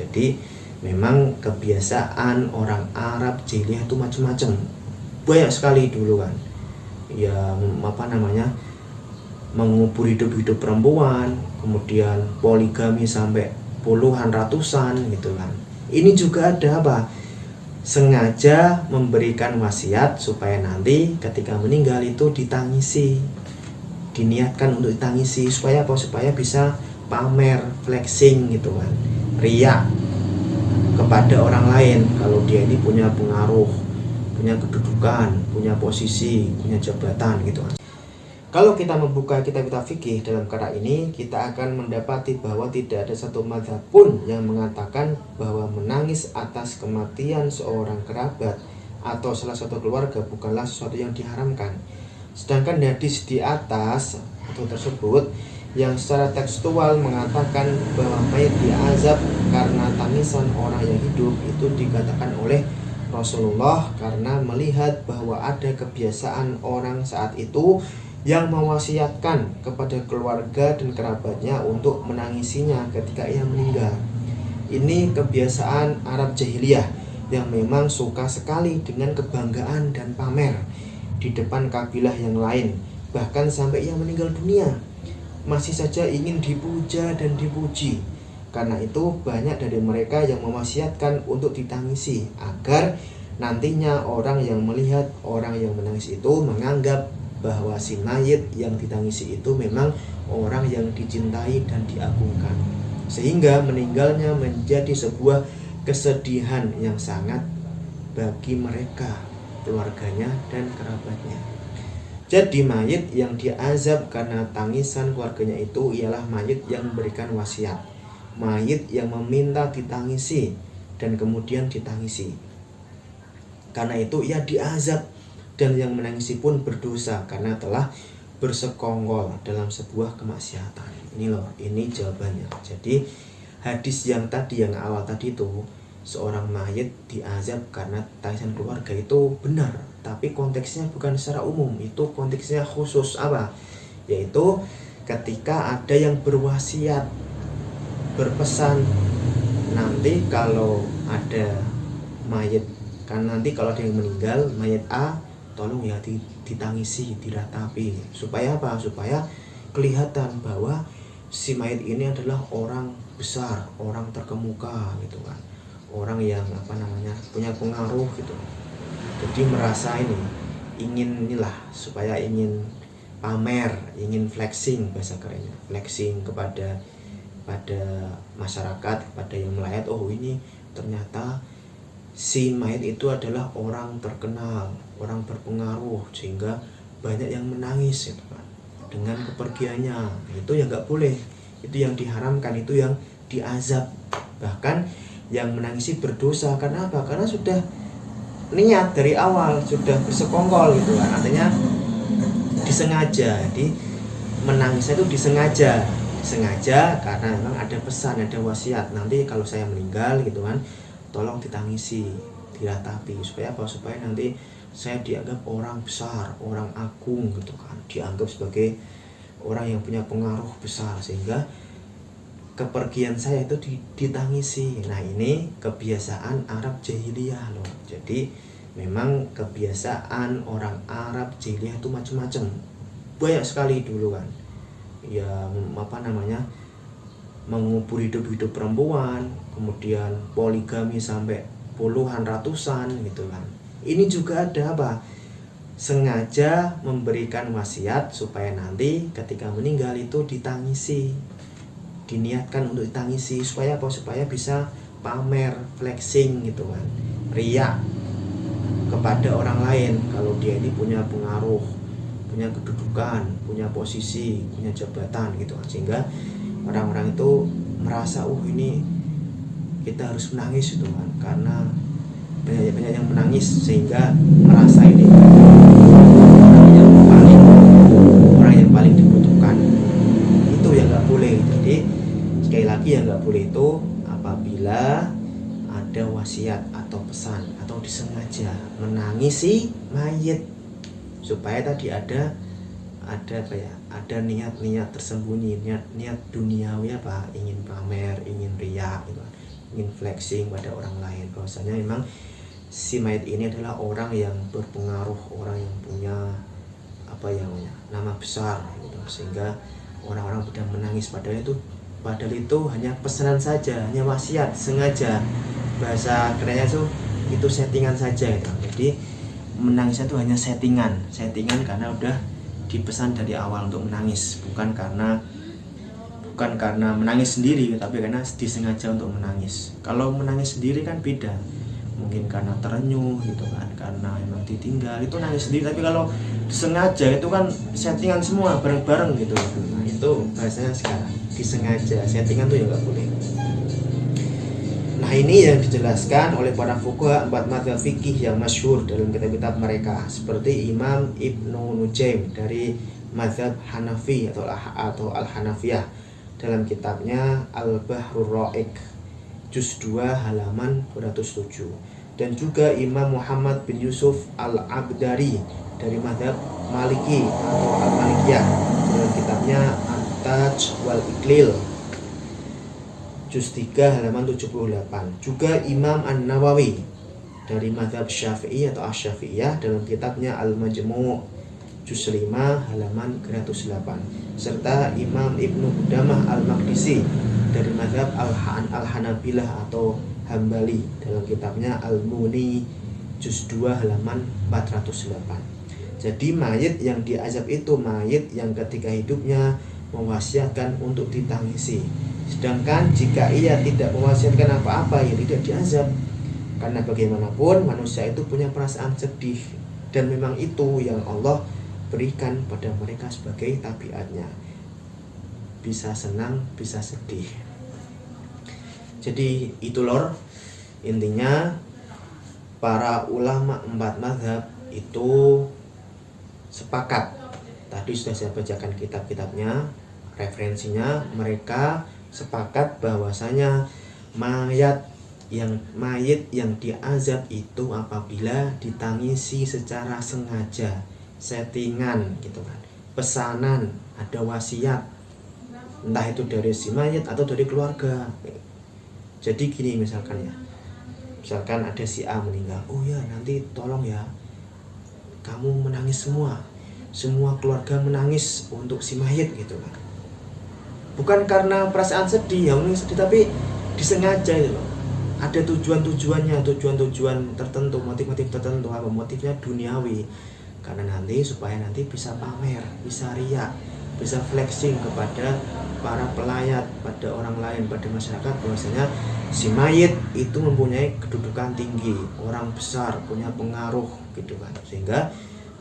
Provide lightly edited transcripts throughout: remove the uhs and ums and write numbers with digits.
Jadi memang kebiasaan orang Arab jahiliyah itu macam-macam, banyak sekali dulu kan. Ya mengubur hidup perempuan, kemudian poligami sampai puluhan ratusan gitu kan. Ini juga ada apa? Sengaja memberikan wasiat supaya nanti ketika meninggal itu ditangisi, diniatkan untuk ditangisi supaya apa? Supaya bisa pamer, flexing gitu kan, riak kepada orang lain kalau dia ini punya pengaruh, punya kedudukan, punya posisi, punya jabatan gitu kan. Kalau kita membuka kitab-kitab fikih dalam perkara ini, kita akan mendapati bahwa tidak ada satu mazhab pun yang mengatakan bahwa menangis atas kematian seorang kerabat atau salah satu keluarga bukanlah sesuatu yang diharamkan. Sedangkan hadis di atas atau tersebut yang secara tekstual mengatakan bahwa mayat diazab karena tangisan orang yang hidup itu dikatakan oleh Rasulullah karena melihat bahwa ada kebiasaan orang saat itu yang mewasiatkan kepada keluarga dan kerabatnya untuk menangisinya ketika ia meninggal. Ini kebiasaan Arab jahiliyah yang memang suka sekali dengan kebanggaan dan pamer di depan kabilah yang lain. Bahkan sampai ia meninggal dunia masih saja ingin dipuja dan dipuji. Karena itu banyak dari mereka yang mewasiatkan untuk ditangisi agar nantinya orang yang melihat orang yang menangis itu menganggap bahwa si mayit yang ditangisi itu memang orang yang dicintai dan diagungkan, sehingga meninggalnya menjadi sebuah kesedihan yang sangat bagi mereka, keluarganya dan kerabatnya. Jadi mayit yang diazab karena tangisan keluarganya itu ialah mayit yang memberikan wasiat, mayit yang meminta ditangisi dan kemudian ditangisi. Karena itu ia diazab, dan yang menangisi pun berdosa karena telah bersekongkol dalam sebuah kemaksiatan. Ini jawabannya. Jadi hadis yang tadi, yang awal tadi itu, seorang mayit diazab karena tangisan keluarga itu benar, tapi konteksnya bukan secara umum, itu konteksnya khusus apa? Yaitu ketika ada yang berwasiat, berpesan, nanti kalau ada mayit, kan nanti kalau ada yang meninggal, mayit A tolong ya ditangisi, diratapi, supaya apa? Supaya kelihatan bahwa si mayit ini adalah orang besar, orang terkemuka gitu kan, orang yang punya pengaruh gitu. Jadi merasa ingin supaya ingin pamer, ingin flexing, bahasa kerennya flexing kepada masyarakat, kepada yang melayat. Oh, ini ternyata si mayit itu adalah orang terkenal, orang berpengaruh, sehingga banyak yang menangis gitu kan, dengan kepergiannya. Itu yang nggak boleh, itu yang diharamkan, itu yang diazab. Bahkan yang menangisi berdosa. Karena apa? Karena sudah niat dari awal, sudah bersekongkol gitu kan, artinya disengaja. Jadi menangisnya itu disengaja karena memang ada pesan, ada wasiat, nanti kalau saya meninggal gitu kan, tolong ditangisi, diratapi, supaya apa? Supaya nanti saya dianggap orang besar, orang agung gitu kan, dianggap sebagai orang yang punya pengaruh besar, sehingga kepergian saya itu ditangisi. Nah, ini kebiasaan Arab jahiliyah loh. Jadi memang kebiasaan orang Arab jahiliyah itu macam-macam, banyak sekali dulu kan. Ya mengubur hidup perempuan, kemudian poligami sampai puluhan ratusan gitu kan. Ini juga ada apa? Sengaja memberikan wasiat supaya nanti ketika meninggal itu ditangisi, diniatkan untuk ditangisi, supaya apa? Supaya bisa pamer, flexing gitu kan, riak kepada orang lain kalau dia ini punya pengaruh, punya kedudukan, punya posisi, punya jabatan gitu kan, sehingga orang-orang itu merasa ini kita harus menangis gitu kan, karena banyak yang menangis, sehingga merasa ini orang yang paling dibutuhkan. Itu yang nggak boleh. Jadi sekali lagi yang nggak boleh itu apabila ada wasiat atau pesan atau disengaja menangisi mayit, supaya tadi ada niat tersembunyi, niat duniawi, ingin pamer, ingin riya gitu. ingin flexing pada orang lain bahwasanya memang si mayit ini adalah orang yang berpengaruh, orang yang punya nama besar gitu. Sehingga orang-orang pada menangis, padahal itu hanya pesanan saja, hanya wasiat sengaja, bahasa kerennya itu settingan saja gitu. Jadi menangisnya itu hanya settingan karena udah dipesan dari awal untuk menangis, bukan karena menangis sendiri, tapi karena disengaja untuk menangis. Kalau menangis sendiri kan beda, mungkin karena terenyuh gitu kan, karena emang ditinggal, itu nangis sendiri. Tapi kalau disengaja itu kan settingan semua bareng-bareng gitu. Nah itu bahasanya sekarang disengaja, settingan tuh ya nggak boleh. Nah ini yang dijelaskan oleh para fuqaha 4 madzhab fikih yang masyhur dalam kitab-kitab mereka, seperti Imam Ibnu Nujaim dari mazhab Hanafi atau Al-Hanafiyah dalam kitabnya Al-Bahrur Ra'iq juz 2 halaman 207, dan juga Imam Muhammad bin Yusuf Al-Abdari dari mazhab Maliki atau Al-Malikiyah dalam kitabnya At-Taj wal Iqlil juz 3 halaman 78, juga Imam An-Nawawi dari mazhab Syafi'i atau Asy-Syafi'iyah dalam kitabnya Al-Majmu' juz 5 halaman 108, serta Imam Ibnu Qudamah Al-Maqdisi dari mazhab Al-Hanabilah atau Hambali dalam kitabnya Al-Muni juz 2 halaman 408. Jadi mayit yang diazab itu mayit yang ketika hidupnya mewasiatkan untuk ditangisi, sedangkan jika ia tidak mewasiatkan apa-apa, ya tidak diazab. Karena bagaimanapun manusia itu punya perasaan sedih, dan memang itu yang Allah berikan pada mereka sebagai tabiatnya, bisa senang bisa sedih. Jadi itu lor, intinya para ulama 4 mazhab itu sepakat. Tadi sudah saya bacakan kitab-kitabnya, referensinya. Mereka sepakat bahwasanya mayit yang diazab itu apabila ditangisi secara sengaja, settingan gitu kan, pesanan, ada wasiat, entah itu dari si mayit atau dari keluarga. Jadi gini misalkan ada si A meninggal, oh ya nanti tolong ya kamu menangis semua keluarga menangis untuk si mayit gitu kan. Bukan karena perasaan sedih, tapi disengaja gitu loh. Ada tujuan-tujuan tertentu, motif-motif tertentu. Apa motifnya? Duniawi. Karena supaya nanti bisa pamer, bisa riak, bisa flexing kepada para pelayat, pada orang lain, pada masyarakat, bahwasanya si mayit itu mempunyai kedudukan tinggi, orang besar, punya pengaruh gitu kan, sehingga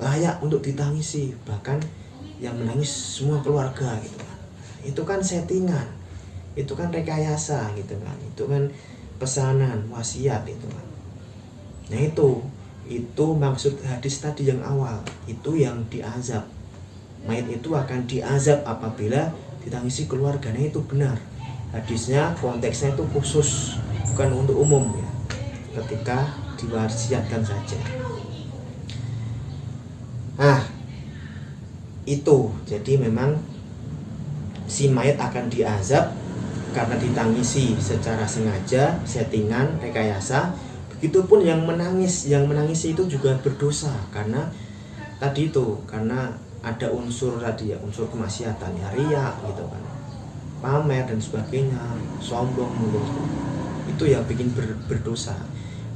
layak untuk ditangisi, bahkan yang menangis semua keluarga gitu kan. Itu kan settingan, itu kan rekayasa gitu kan, itu kan pesanan, wasiat itu kan. Nah itu maksud hadis tadi yang awal, itu yang diazab. Mayit itu akan diazab apabila ditangisi keluarganya, itu benar. Hadisnya konteksnya itu khusus, bukan untuk umum ya, ketika diwasiatkan saja. Nah itu, jadi memang si mayit akan diazab karena ditangisi secara sengaja, settingan, rekayasa. Begitupun yang menangis itu juga berdosa, karena tadi itu, karena ada unsur tadi ya, unsur kemaksiatan ya, riya gitu kan, pamer dan sebagainya, sombong gitu. Itu yang bikin berdosa.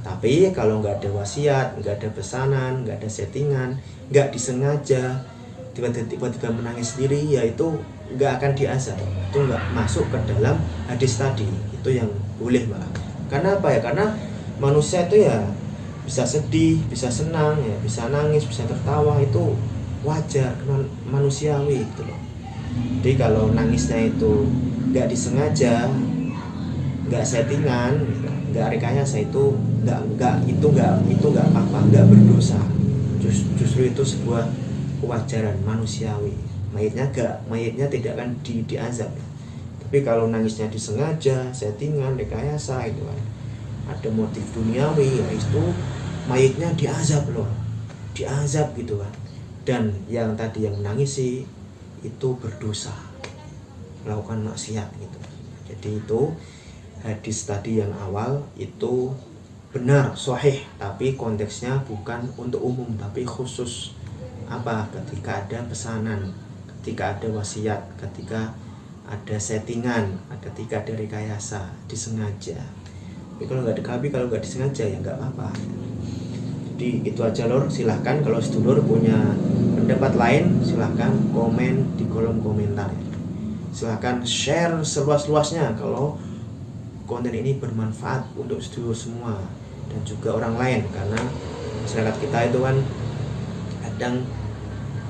Tapi kalau nggak ada wasiat, nggak ada pesanan, nggak ada settingan, nggak disengaja, tiba-tiba menangis sendiri, ya itu nggak akan diazab, itu nggak masuk ke dalam hadis tadi. Itu yang boleh malah. Karena apa ya? Karena manusia itu ya bisa sedih, bisa senang, ya bisa nangis, bisa tertawa, itu wajar, manusiawi gitu loh. Jadi kalau nangisnya itu nggak disengaja, nggak settingan, nggak rekayasa, itu nggak apa-apa, nggak berdosa. Justru itu sebuah kewajaran manusiawi. Mayitnya tidak akan diazab. Tapi kalau nangisnya disengaja, settingan, rekayasa, itu kan ada motif duniawi, ya itu mayitnya diazab loh, diazab gitu kan. Dan yang tadi yang menangisi itu berdosa, melakukan maksiat gitu. Jadi itu hadis tadi yang awal itu benar, sahih, tapi konteksnya bukan untuk umum tapi khusus ketika ada pesanan, ketika ada wasiat, ketika ada settingan, ketika ada rekayasa, disengaja. Tapi kalau nggak disengaja ya nggak apa-apa. Jadi itu aja lor, silahkan kalau sedulur punya pendapat lain silahkan komen di kolom komentar. Silahkan share seluas-luasnya kalau konten ini bermanfaat untuk sedulur semua dan juga orang lain, karena masyarakat kita itu kan kadang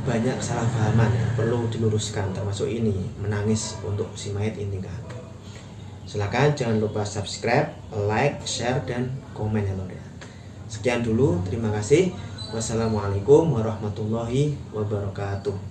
banyak salah pahaman yang perlu diluruskan, termasuk ini menangis untuk si mayat ini kan. Silahkan jangan lupa subscribe, like, share, dan komen ya lor ya. Sekian dulu, terima kasih. Wassalamualaikum warahmatullahi wabarakatuh.